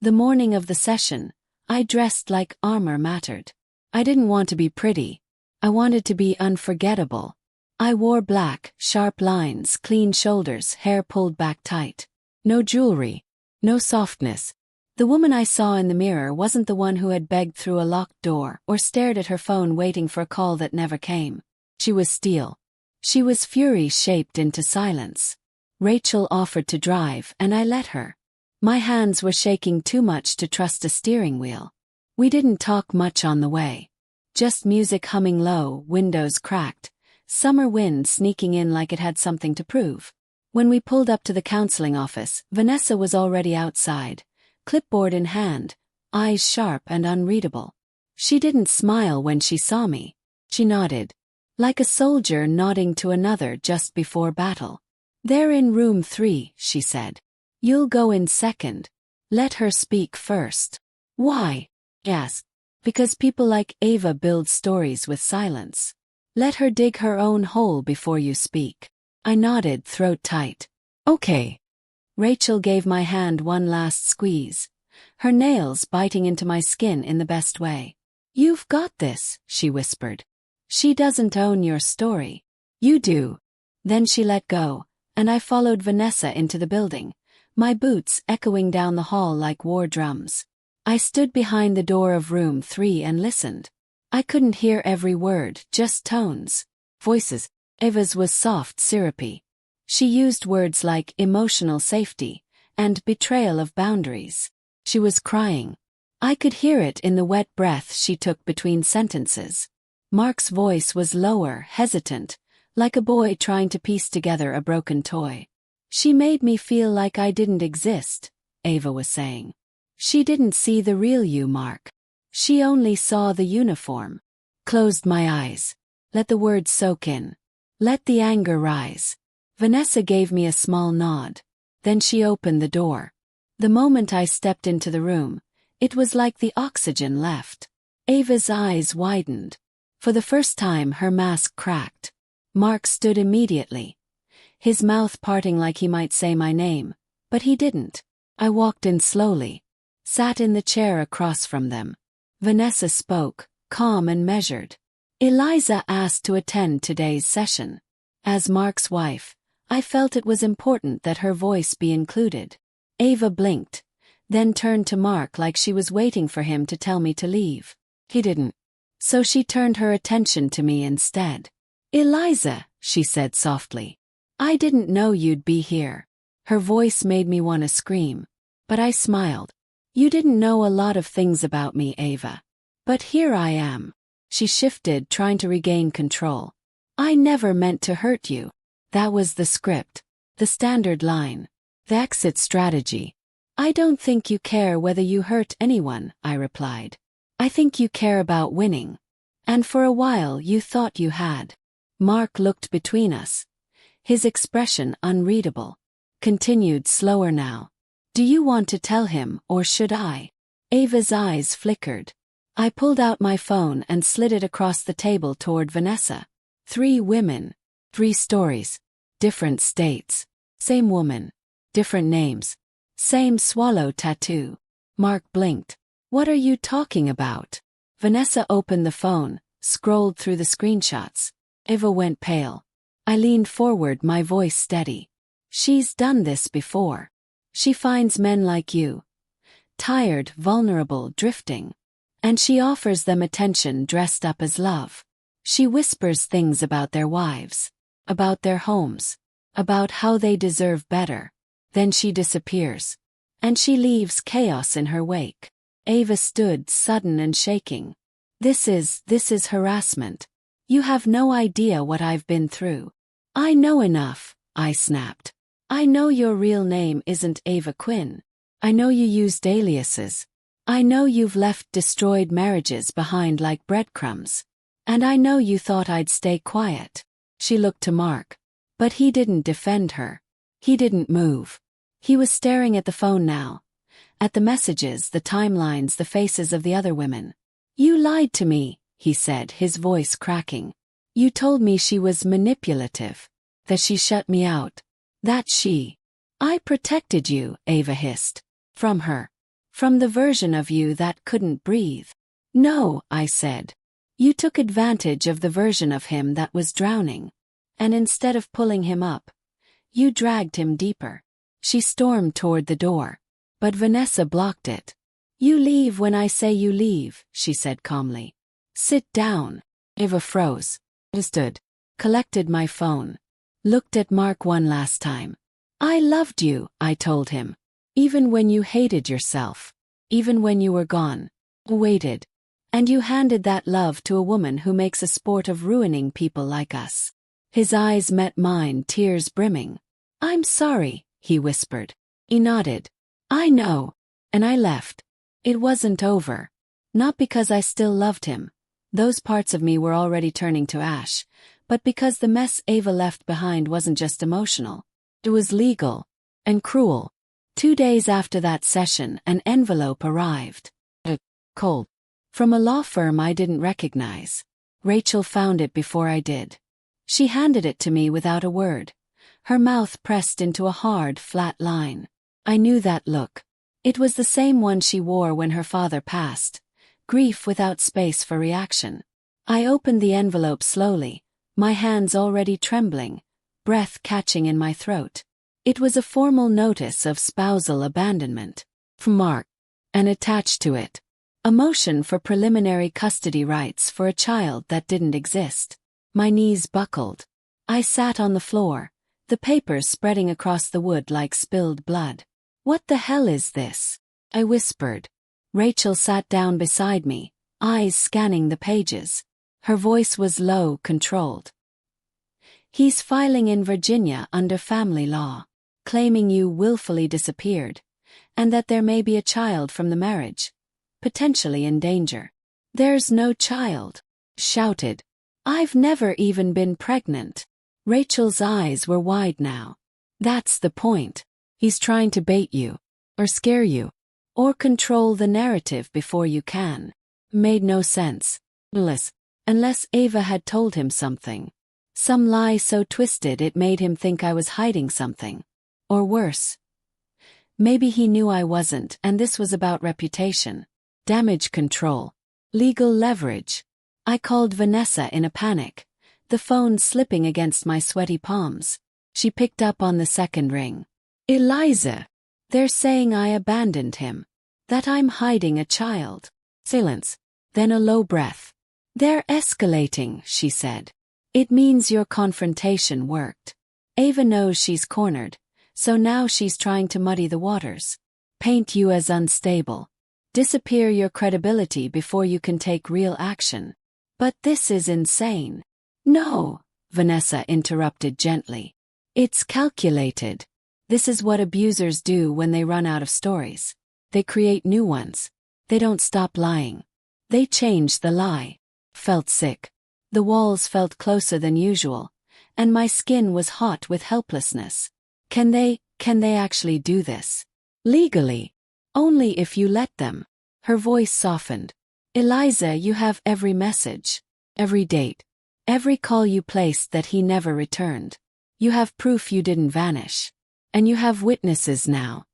Speaker 1: The morning of the session, I dressed like armor mattered. I didn't want to be pretty. I wanted to be unforgettable. I wore black, sharp lines, clean shoulders, hair pulled back tight. No jewelry. No softness. The woman I saw in the mirror wasn't the one who had begged through a locked door or stared at her phone waiting for a call that never came. She was steel. She was fury shaped into silence. Rachel offered to drive, and I let her. My hands were shaking too much to trust a steering wheel. We didn't talk much on the way. Just music humming low, windows cracked, summer wind sneaking in like it had something to prove. When we pulled up to the counseling office, Vanessa was already outside, clipboard in hand, eyes sharp and unreadable. She didn't smile when she saw me. She nodded. Like a soldier nodding to another just before battle. "They're in room 3, she said. "You'll go in second. Let her speak first." "Why?" I asked. "Because people like Ava build stories with silence. Let her dig her own hole before you speak." I nodded, throat tight. "Okay." Rachel gave my hand one last squeeze, her nails biting into my skin in the best way. "You've got this," she whispered. "She doesn't own your story. You do." Then she let go, and I followed Vanessa into the building, my boots echoing down the hall like war drums. I stood behind the door of room 3 and listened. I couldn't hear every word, just tones. Voices. Ava's was soft, syrupy. She used words like emotional safety and betrayal of boundaries. She was crying. I could hear it in the wet breath she took between sentences. Mark's voice was lower, hesitant, like a boy trying to piece together a broken toy. "She made me feel like I didn't exist," Ava was saying. "She didn't see the real you, Mark. She only saw the uniform." Closed my eyes. Let the words soak in. Let the anger rise. Vanessa gave me a small nod. Then she opened the door. The moment I stepped into the room, it was like the oxygen left. Ava's eyes widened. For the first time her mask cracked. Mark stood immediately, his mouth parting like he might say my name, but he didn't. I walked in slowly, sat in the chair across from them. Vanessa spoke, calm and measured. "Eliza asked to attend today's session. As Mark's wife, I felt it was important that her voice be included." Ava blinked, then turned to Mark like she was waiting for him to tell me to leave. He didn't. So she turned her attention to me instead. "Eliza," she said softly, "I didn't know you'd be here." Her voice made me want to scream, but I smiled. "You didn't know a lot of things about me, Ava. But here I am." She shifted, trying to regain control. "I never meant to hurt you." That was the script, the standard line, the exit strategy. "I don't think you care whether you hurt anyone," I replied. "I think you care about winning. And for a while you thought you had." Mark looked between us, his expression unreadable. Continued slower now. "Do you want to tell him, or should I?" Ava's eyes flickered. I pulled out my phone and slid it across the table toward Vanessa. 3 women. 3 stories. Different states. Same woman. Different names. Same swallow tattoo. Mark blinked. "What are you talking about?" Vanessa opened the phone, scrolled through the screenshots. Ava went pale. I leaned forward, my voice steady. "She's done this before. She finds men like you. Tired, vulnerable, drifting. And she offers them attention dressed up as love. She whispers things about their wives, about their homes, about how they deserve better. Then she disappears. And she leaves chaos in her wake." Ava stood, sudden and shaking. This is harassment. You have no idea what I've been through." "I know enough," I snapped. "I know your real name isn't Ava Quinn. I know you used aliases. I know you've left destroyed marriages behind like breadcrumbs. And I know you thought I'd stay quiet." She looked to Mark. But he didn't defend her. He didn't move. He was staring at the phone now. At the messages, the timelines, the faces of the other women. "You lied to me," he said, his voice cracking. "You told me she was manipulative. That she shut me out. That she—" "I protected you," Ava hissed. "From her. From the version of you that couldn't breathe." "No," I said. "You took advantage of the version of him that was drowning. And instead of pulling him up, you dragged him deeper. She stormed toward the door. But Vanessa blocked it. You leave when I say you leave, she said calmly. Sit down. Eva froze. I stood. Collected my phone. Looked at Mark one last time. I loved you, I told him. Even when you hated yourself. Even when you were gone. Waited. And you handed that love to a woman who makes a sport of ruining people like us. His eyes met mine, tears brimming. I'm sorry, he whispered. He nodded. I know. And I left. It wasn't over. Not because I still loved him. Those parts of me were already turning to ash. But because the mess Ava left behind wasn't just emotional. It was legal. And cruel. 2 days after that session, an envelope arrived. Cold. From a law firm I didn't recognize. Rachel found it before I did. She handed it to me without a word. Her mouth pressed into a hard, flat line. I knew that look. It was the same one she wore when her father passed. Grief without space for reaction. I opened the envelope slowly, my hands already trembling, breath catching in my throat. It was a formal notice of spousal abandonment. From Mark. And attached to it, a motion for preliminary custody rights for a child that didn't exist. My knees buckled. I sat on the floor, the papers spreading across the wood like spilled blood. What the hell is this? I whispered. Rachel sat down beside me, eyes scanning the pages. Her voice was low, controlled. He's filing in Virginia under family law, claiming you willfully disappeared, and that there may be a child from the marriage, potentially in danger. There's no child, shouted. I've never even been pregnant. Rachel's eyes were wide now. That's the point. He's trying to bait you, or scare you, or control the narrative before you can. Made no sense. Unless Ava had told him something. Some lie so twisted it made him think I was hiding something. Or worse. Maybe he knew I wasn't, and this was about reputation. Damage control. Legal leverage. I called Vanessa in a panic, the phone slipping against my sweaty palms. She picked up on the second ring. Eliza. They're saying I abandoned him. That I'm hiding a child. Silence. Then a low breath. They're escalating, she said. It means your confrontation worked. Ava knows she's cornered, so now she's trying to muddy the waters. Paint you as unstable. Disappear your credibility before you can take real action. But this is insane. No, Vanessa interrupted gently. It's calculated. This is what abusers do when they run out of stories. They create new ones. They don't stop lying. They change the lie. Felt sick. The walls felt closer than usual, and my skin was hot with helplessness. Can they actually do this? Legally. Only if you let them. Her voice softened. Eliza, you have every message, every date, every call you placed that he never returned. You have proof you didn't vanish. And you have witnesses now.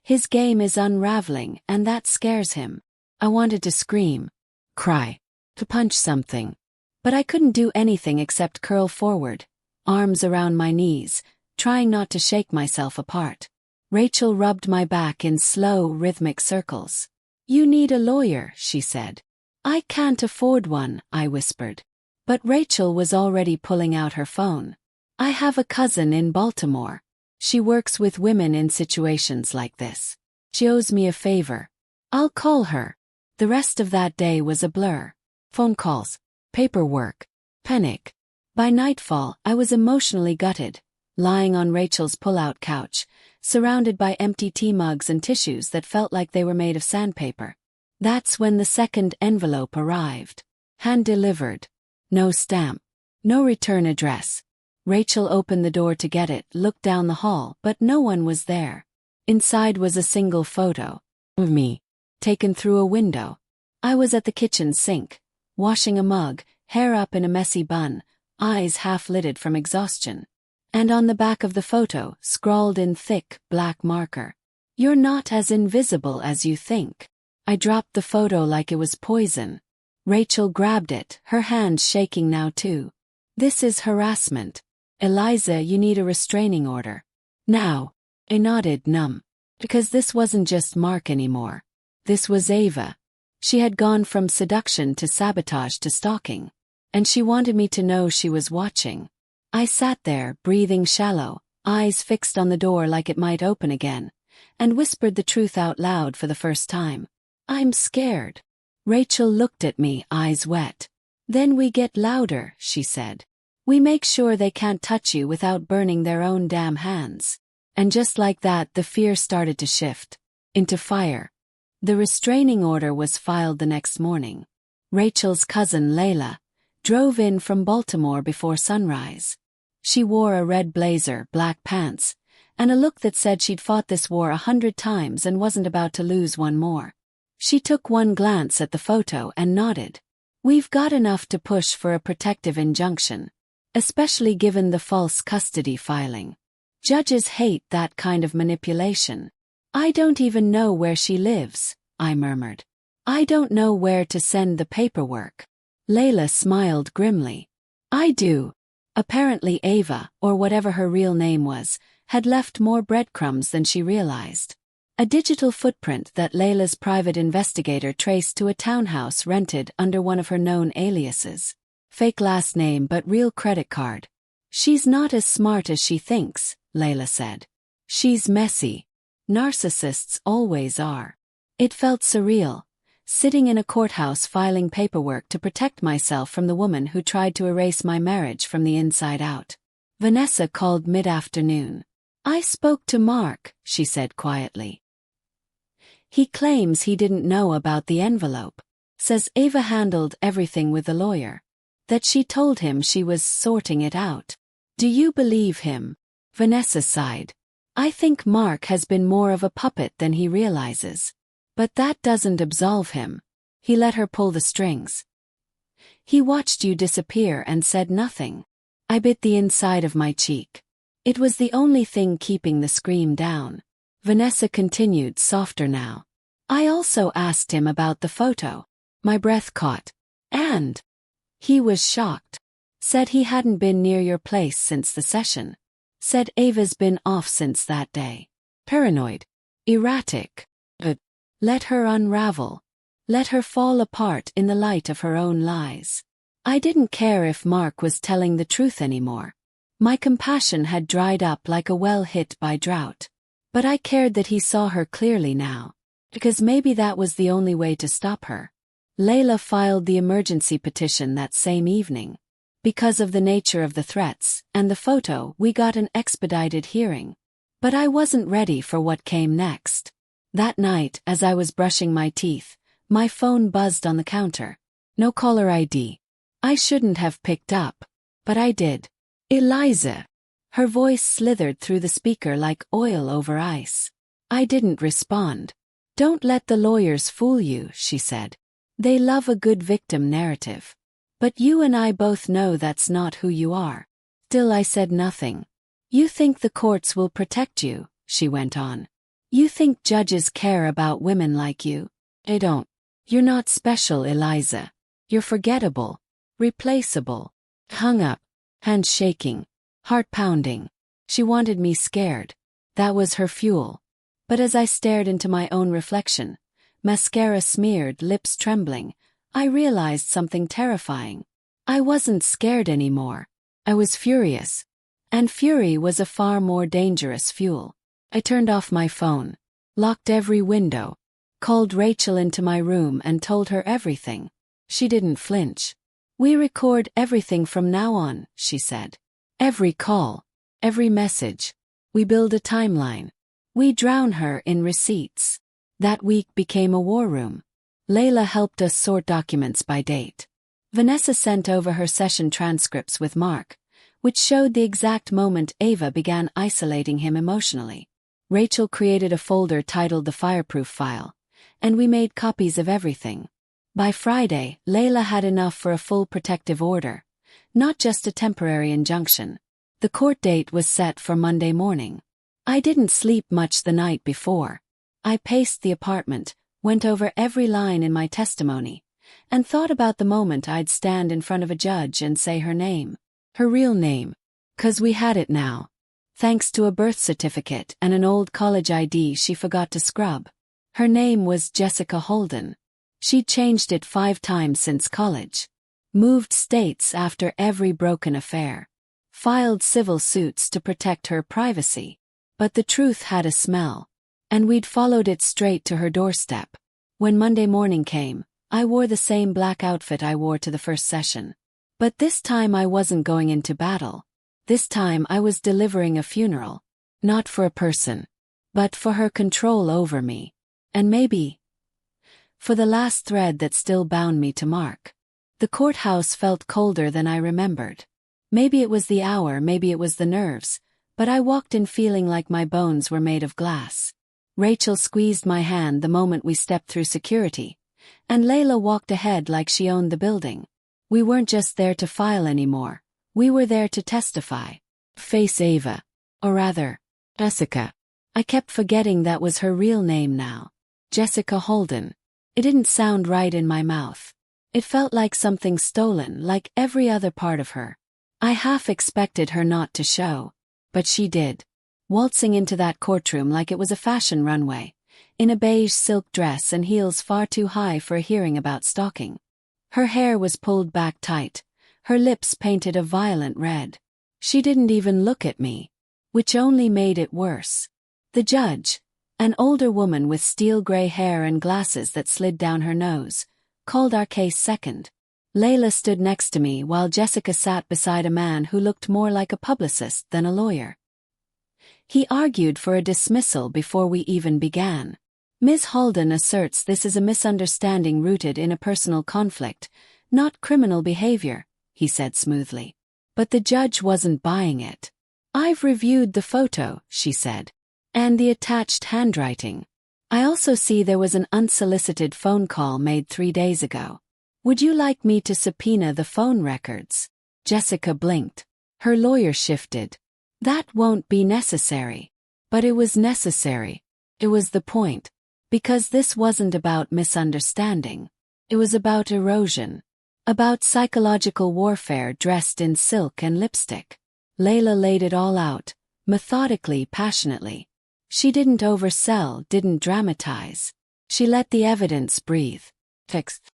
Speaker 1: His game is unraveling, and that scares him. I wanted to scream, cry, to punch something. But I couldn't do anything except curl forward, arms around my knees, trying not to shake myself apart. Rachel rubbed my back in slow, rhythmic circles. You need a lawyer, she said. I can't afford one, I whispered. But Rachel was already pulling out her phone. I have a cousin in Baltimore. She works with women in situations like this. She owes me a favor. I'll call her. The rest of that day was a blur. Phone calls, paperwork, panic. By nightfall, I was emotionally gutted, lying on Rachel's pull-out couch, surrounded by empty tea mugs and tissues that felt like they were made of sandpaper. That's when the second envelope arrived. Hand-delivered. No stamp. No return address. Rachel opened the door to get it, looked down the hall, but no one was there. Inside was a single photo. Of me. Taken through a window. I was at the kitchen sink, washing a mug, hair up in a messy bun, eyes half-lidded from exhaustion. And on the back of the photo, scrawled in thick, black marker. You're not as invisible as you think. I dropped the photo like it was poison. Rachel grabbed it, her hands shaking now too. This is harassment. Eliza, you need a restraining order. Now. I nodded, numb. Because this wasn't just Mark anymore. This was Ava. She had gone from seduction to sabotage to stalking. And she wanted me to know she was watching. I sat there, breathing shallow, eyes fixed on the door like it might open again, and whispered the truth out loud for the first time. I'm scared. Rachel looked at me, eyes wet. Then we get louder, she said. We make sure they can't touch you without burning their own damn hands. And just like that, the fear started to shift into fire. The restraining order was filed the next morning. Rachel's cousin, Layla, drove in from Baltimore before sunrise. She wore a red blazer, black pants, and a look that said she'd fought this war 100 times and wasn't about to lose one more. She took one glance at the photo and nodded. We've got enough to push for a protective injunction, especially given the false custody filing. Judges hate that kind of manipulation. I don't even know where she lives, I murmured. I don't know where to send the paperwork. Layla smiled grimly. I do. Apparently Ava, or whatever her real name was, had left more breadcrumbs than she realized. A digital footprint that Layla's private investigator traced to a townhouse rented under one of her known aliases. Fake last name but real credit card. She's not as smart as she thinks, Layla said. She's messy. Narcissists always are. It felt surreal, sitting in a courthouse filing paperwork to protect myself from the woman who tried to erase my marriage from the inside out. Vanessa called mid-afternoon. I spoke to Mark, she said quietly. He claims he didn't know about the envelope. Says Ava handled everything with the lawyer. That she told him she was sorting it out. Do you believe him? Vanessa sighed. I think Mark has been more of a puppet than he realizes. But that doesn't absolve him. He let her pull the strings. He watched you disappear and said nothing. I bit the inside of my cheek. It was the only thing keeping the scream down. Vanessa continued, softer now. I also asked him about the photo. My breath caught. And? He was shocked. Said he hadn't been near your place since the session. Said Ava's been off since that day. Paranoid. Erratic. But let her unravel. Let her fall apart in the light of her own lies. I didn't care if Mark was telling the truth anymore. My compassion had dried up like a well hit by drought. But I cared that he saw her clearly now. Because maybe that was the only way to stop her. Layla filed the emergency petition that same evening. Because of the nature of the threats and the photo, we got an expedited hearing. But I wasn't ready for what came next. That night, as I was brushing my teeth, my phone buzzed on the counter. No caller ID. I shouldn't have picked up. But I did. Eliza. Her voice slithered through the speaker like oil over ice. I didn't respond. Don't let the lawyers fool you, she said. They love a good victim narrative. But you and I both know that's not who you are. Still I said nothing. You think the courts will protect you, she went on. You think judges care about women like you? They don't. You're not special, Eliza. You're forgettable. Replaceable. Hung up. Hands shaking. Heart pounding. She wanted me scared. That was her fuel. But as I stared into my own reflection, mascara smeared, lips trembling, I realized something terrifying. I wasn't scared anymore. I was furious. And fury was a far more dangerous fuel. I turned off my phone, locked every window, called Rachel into my room and told her everything. She didn't flinch. We record everything from now on, she said. Every call, every message. We build a timeline. We drown her in receipts. That week became a war room. Layla helped us sort documents by date. Vanessa sent over her session transcripts with Mark, which showed the exact moment Ava began isolating him emotionally. Rachel created a folder titled the Fireproof File, and we made copies of everything. By Friday, Layla had enough for a full protective order, not just a temporary injunction. The court date was set for Monday morning. I didn't sleep much the night before. I paced the apartment, went over every line in my testimony, and thought about the moment I'd stand in front of a judge and say her name. Her real name. 'Cause we had it now. Thanks to a birth certificate and an old college ID she forgot to scrub. Her name was Jessica Holden. She'd changed it 5 times since college. Moved states after every broken affair. Filed civil suits to protect her privacy. But the truth had a smell. And we'd followed it straight to her doorstep. When Monday morning came, I wore the same black outfit I wore to the first session. But this time I wasn't going into battle. This time I was delivering a funeral. Not for a person. But for her control over me. And maybe for the last thread that still bound me to Mark. The courthouse felt colder than I remembered. Maybe it was the hour, maybe it was the nerves, but I walked in feeling like my bones were made of glass. Rachel squeezed my hand the moment we stepped through security, and Layla walked ahead like she owned the building. We weren't just there to file anymore. We were there to testify. Face Ava. Or rather, Jessica. I kept forgetting that was her real name now. Jessica Holden. It didn't sound right in my mouth. It felt like something stolen, like every other part of her. I half expected her not to show. But she did. Waltzing into that courtroom like it was a fashion runway, in a beige silk dress and heels far too high for a hearing about stalking. Her hair was pulled back tight, her lips painted a violent red. She didn't even look at me, which only made it worse. The judge, an older woman with steel-gray hair and glasses that slid down her nose, called our case second. Layla stood next to me while Jessica sat beside a man who looked more like a publicist than a lawyer. He argued for a dismissal before we even began. Ms. Holden asserts this is a misunderstanding rooted in a personal conflict, not criminal behavior, he said smoothly. But the judge wasn't buying it. I've reviewed the photo, she said. And the attached handwriting. I also see there was an unsolicited phone call made 3 days ago. Would you like me to subpoena the phone records? Jessica blinked. Her lawyer shifted. That won't be necessary. But it was necessary. It was the point. Because this wasn't about misunderstanding. It was about erosion. About psychological warfare dressed in silk and lipstick. Layla laid it all out, methodically, passionately. She didn't oversell, didn't dramatize. She let the evidence breathe. Text.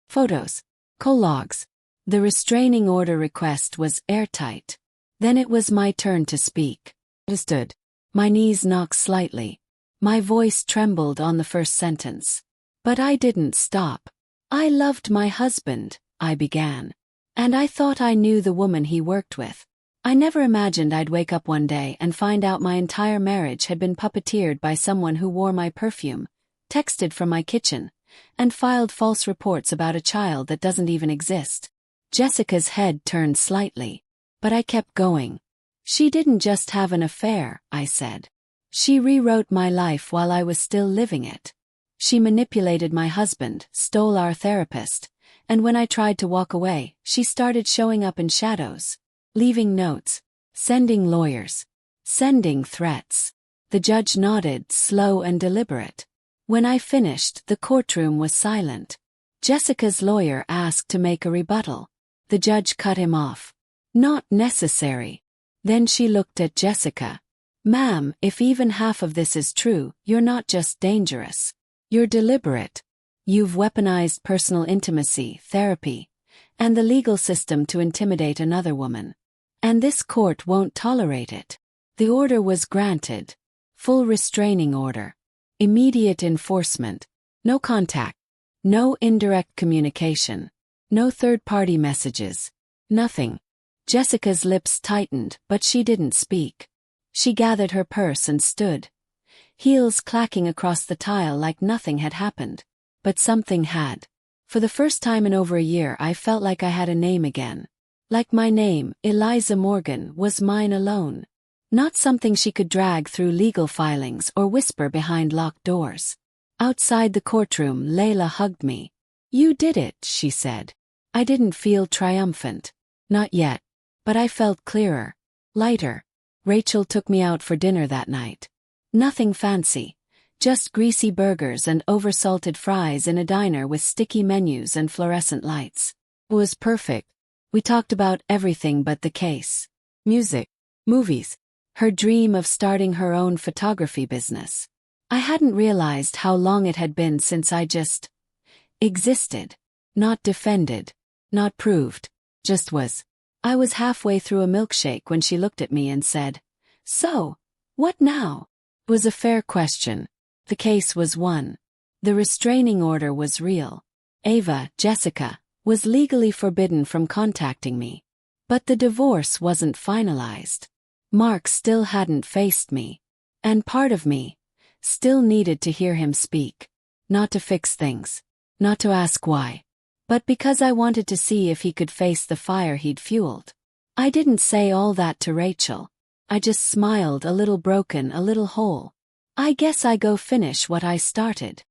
Speaker 1: Photos. Logs. The restraining order request was airtight. Then it was my turn to speak. I stood. My knees knocked slightly. My voice trembled on the first sentence. But I didn't stop. I loved my husband, I began. And I thought I knew the woman he worked with. I never imagined I'd wake up one day and find out my entire marriage had been puppeteered by someone who wore my perfume, texted from my kitchen, and filed false reports about a child that doesn't even exist. Jessica's head turned slightly. But I kept going. She didn't just have an affair, I said. She rewrote my life while I was still living it. She manipulated my husband, stole our therapist, and when I tried to walk away, she started showing up in shadows, leaving notes, sending lawyers, sending threats. The judge nodded, slow and deliberate. When I finished, the courtroom was silent. Jessica's lawyer asked to make a rebuttal. The judge cut him off. Not necessary. Then she looked at Jessica. Ma'am, if even half of this is true, you're not just dangerous. You're deliberate. You've weaponized personal intimacy, therapy, and the legal system to intimidate another woman. And this court won't tolerate it. The order was granted. Full restraining order. Immediate enforcement. No contact. No indirect communication. No third-party messages. Nothing. Jessica's lips tightened, but she didn't speak. She gathered her purse and stood, heels clacking across the tile like nothing had happened. But something had. For the first time in over a year I felt like I had a name again. Like my name, Eliza Morgan, was mine alone. Not something she could drag through legal filings or whisper behind locked doors. Outside the courtroom, Layla hugged me. You did it, she said. I didn't feel triumphant. Not yet. But I felt clearer, lighter. Rachel took me out for dinner that night. Nothing fancy. Just greasy burgers and oversalted fries in a diner with sticky menus and fluorescent lights. It was perfect. We talked about everything but the case. music, movies, her dream of starting her own photography business. I hadn't realized how long it had been since I just existed. Not defended, not proved, just was. I was halfway through a milkshake when she looked at me and said, "So, what now?" It was a fair question. The case was won. The restraining order was real. Ava, Jessica, was legally forbidden from contacting me. But the divorce wasn't finalized. Mark still hadn't faced me. And part of me still needed to hear him speak. Not to fix things. Not to ask why. But because I wanted to see if he could face the fire he'd fueled. I didn't say all that to Rachel. I just smiled, a little broken, a little whole. I guess I go finish what I started.